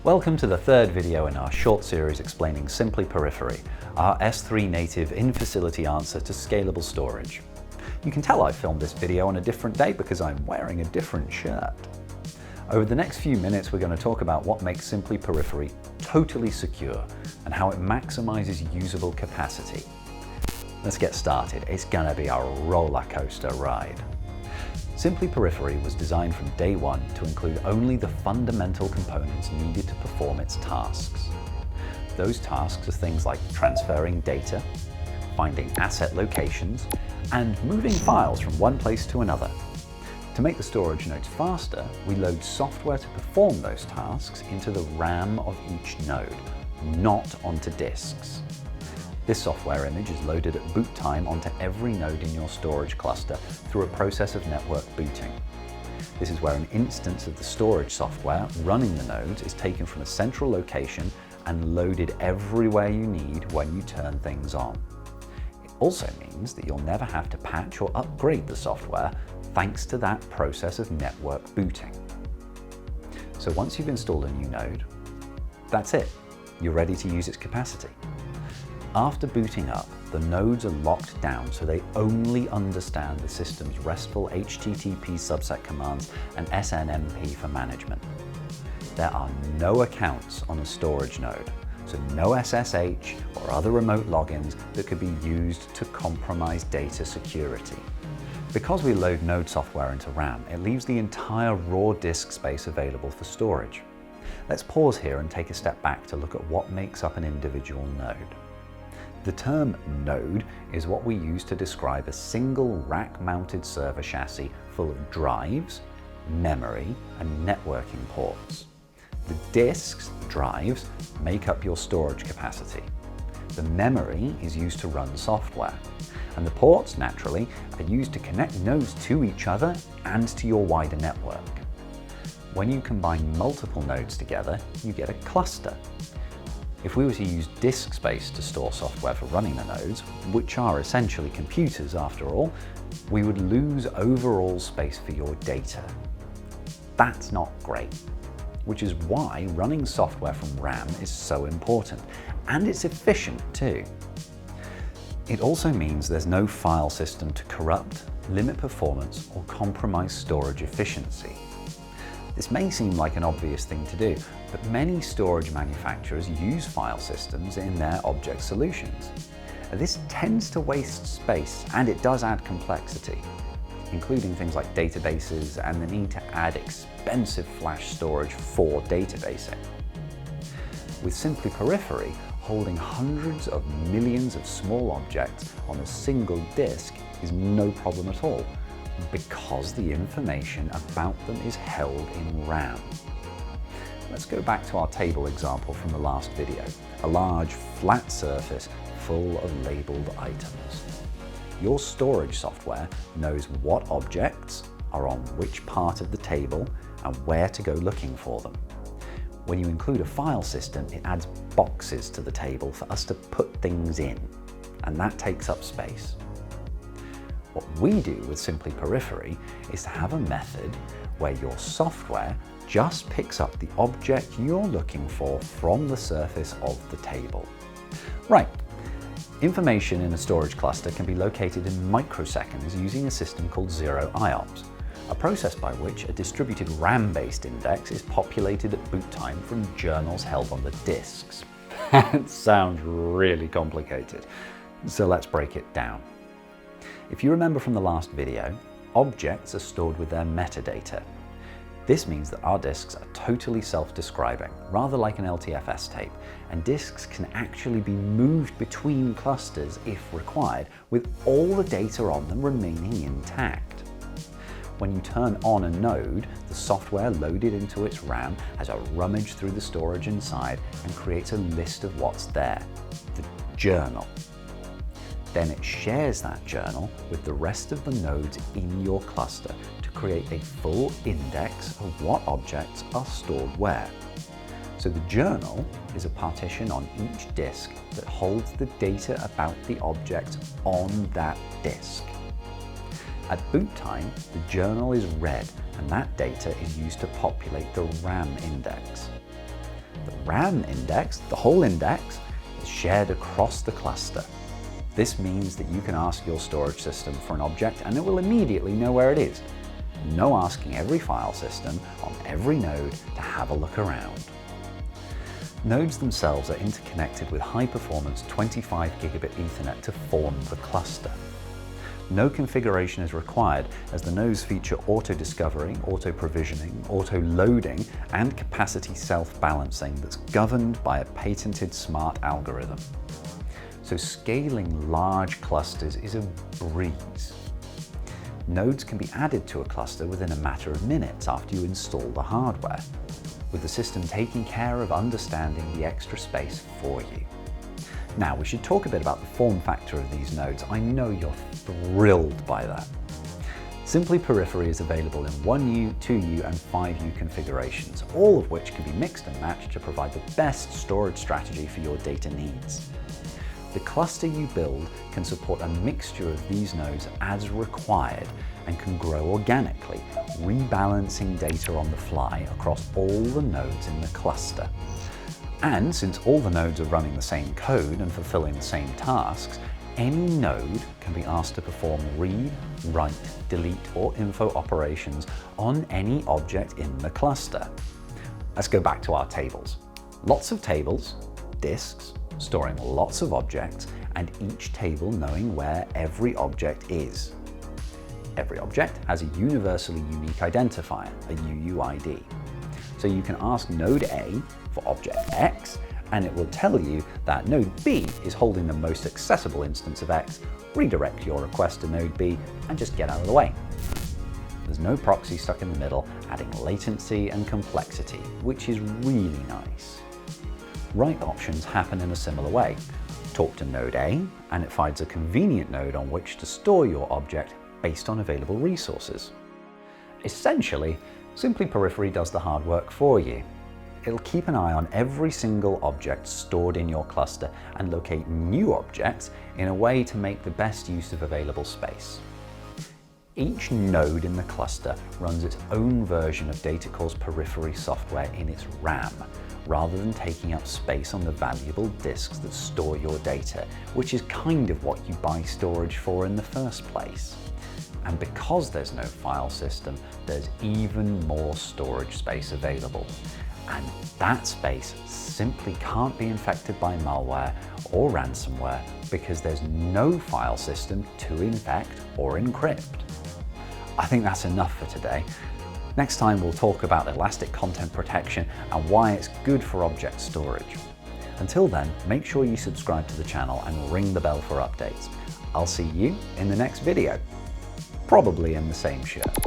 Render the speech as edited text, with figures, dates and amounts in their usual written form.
Welcome to the third video in our short series explaining SymplyPERIFERY, our S3 native in-facility answer to scalable storage. You can tell I filmed this video on a different day because I'm wearing a different shirt. Over the next few minutes we're going to talk about what makes SymplyPERIFERY totally secure and how it maximizes usable capacity. Let's get started. It's going to be a roller coaster ride. SymplyPERIFERY was designed from day one to include only the fundamental components needed to perform its tasks. Those tasks are things like transferring data, finding asset locations, and moving files from one place to another. To make the storage nodes faster, we load software to perform those tasks into the RAM of each node, not onto disks. This software image is loaded at boot time onto every node in your storage cluster through a process of network booting. This is where an instance of the storage software running the nodes is taken from a central location and loaded everywhere you need when you turn things on. It also means that you'll never have to patch or upgrade the software thanks to that process of network booting. So once you've installed a new node, that's it. You're ready to use its capacity. After booting up, the nodes are locked down so they only understand the system's RESTful HTTP subset commands and SNMP for management. There are no accounts on a storage node, so no SSH or other remote logins that could be used to compromise data security. Because we load node software into RAM, it leaves the entire raw disk space available for storage. Let's pause here and take a step back to look at what makes up an individual node. The term node is what we use to describe a single rack-mounted server chassis full of drives, memory, and networking ports. The disks, drives, make up your storage capacity. The memory is used to run software, and the ports, naturally, are used to connect nodes to each other and to your wider network. When you combine multiple nodes together, you get a cluster. If we were to use disk space to store software for running the nodes, which are essentially computers after all, we would lose overall space for your data. That's not great, which is why running software from RAM is so important, and it's efficient too. It also means there's no file system to corrupt, limit performance, or compromise storage efficiency. This may seem like an obvious thing to do, but many storage manufacturers use file systems in their object solutions. This tends to waste space, and it does add complexity, including things like databases and the need to add expensive flash storage for databasing. With SymplyPERIFERY, holding hundreds of millions of small objects on a single disk is no problem at all, because the information about them is held in RAM. Let's go back to our table example from the last video, a large flat surface full of labeled items. Your storage software knows what objects are on which part of the table and where to go looking for them. When you include a file system, it adds boxes to the table for us to put things in, and that takes up space. What we do with SymplyPERIFERY is to have a method where your software just picks up the object you're looking for from the surface of the table. Right. Information in a storage cluster can be located in microseconds using a system called zero IOPS, a process by which a distributed RAM-based index is populated at boot time from journals held on the disks. That sounds really complicated, so let's break it down. If you remember from the last video, objects are stored with their metadata. This means that our disks are totally self-describing, rather like an LTFS tape, and disks can actually be moved between clusters if required, with all the data on them remaining intact. When you turn on a node, the software loaded into its RAM has a rummage through the storage inside and creates a list of what's there, the journal. Then it shares that journal with the rest of the nodes in your cluster to create a full index of what objects are stored where. So the journal is a partition on each disk that holds the data about the object on that disk. At boot time, the journal is read, and that data is used to populate the RAM index. RAM index, the whole index, is shared across the cluster. This means that you can ask your storage system for an object and it will immediately know where it is. No asking every file system on every node to have a look around. Nodes themselves are interconnected with high-performance 25 gigabit Ethernet to form the cluster. No configuration is required as the nodes feature auto-discovery, auto-provisioning, auto-loading, and capacity self-balancing that's governed by a patented smart algorithm. So scaling large clusters is a breeze. Nodes can be added to a cluster within a matter of minutes after you install the hardware, with the system taking care of understanding the extra space for you. Now, we should talk a bit about the form factor of these nodes. I know you're thrilled by that. SymplyPERIFERY is available in 1U, 2U, and 5U configurations, all of which can be mixed and matched to provide the best storage strategy for your data needs. The cluster you build can support a mixture of these nodes as required and can grow organically, rebalancing data on the fly across all the nodes in the cluster. And since all the nodes are running the same code and fulfilling the same tasks, any node can be asked to perform read, write, delete, or info operations on any object in the cluster. Let's go back to our tables. Lots of tables, disks, storing lots of objects, and each table knowing where every object is. Every object has a universally unique identifier, a UUID. So you can ask node A for object X, and it will tell you that node B is holding the most accessible instance of X. Redirect your request to node B and just get out of the way. There's no proxy stuck in the middle, adding latency and complexity, which is really nice. Write options happen in a similar way. Talk to node A, and it finds a convenient node on which to store your object based on available resources. Essentially, SymplyPERIFERY does the hard work for you. It'll keep an eye on every single object stored in your cluster and locate new objects in a way to make the best use of available space. Each node in the cluster runs its own version of Datacall's periphery software in its RAM, rather than taking up space on the valuable disks that store your data, which is kind of what you buy storage for in the first place. And because there's no file system, there's even more storage space available. And that space simply can't be infected by malware or ransomware because there's no file system to infect or encrypt. I think that's enough for today. Next time we'll talk about elastic content protection and why it's good for object storage. Until then, make sure you subscribe to the channel and ring the bell for updates. I'll see you in the next video, probably in the same shirt.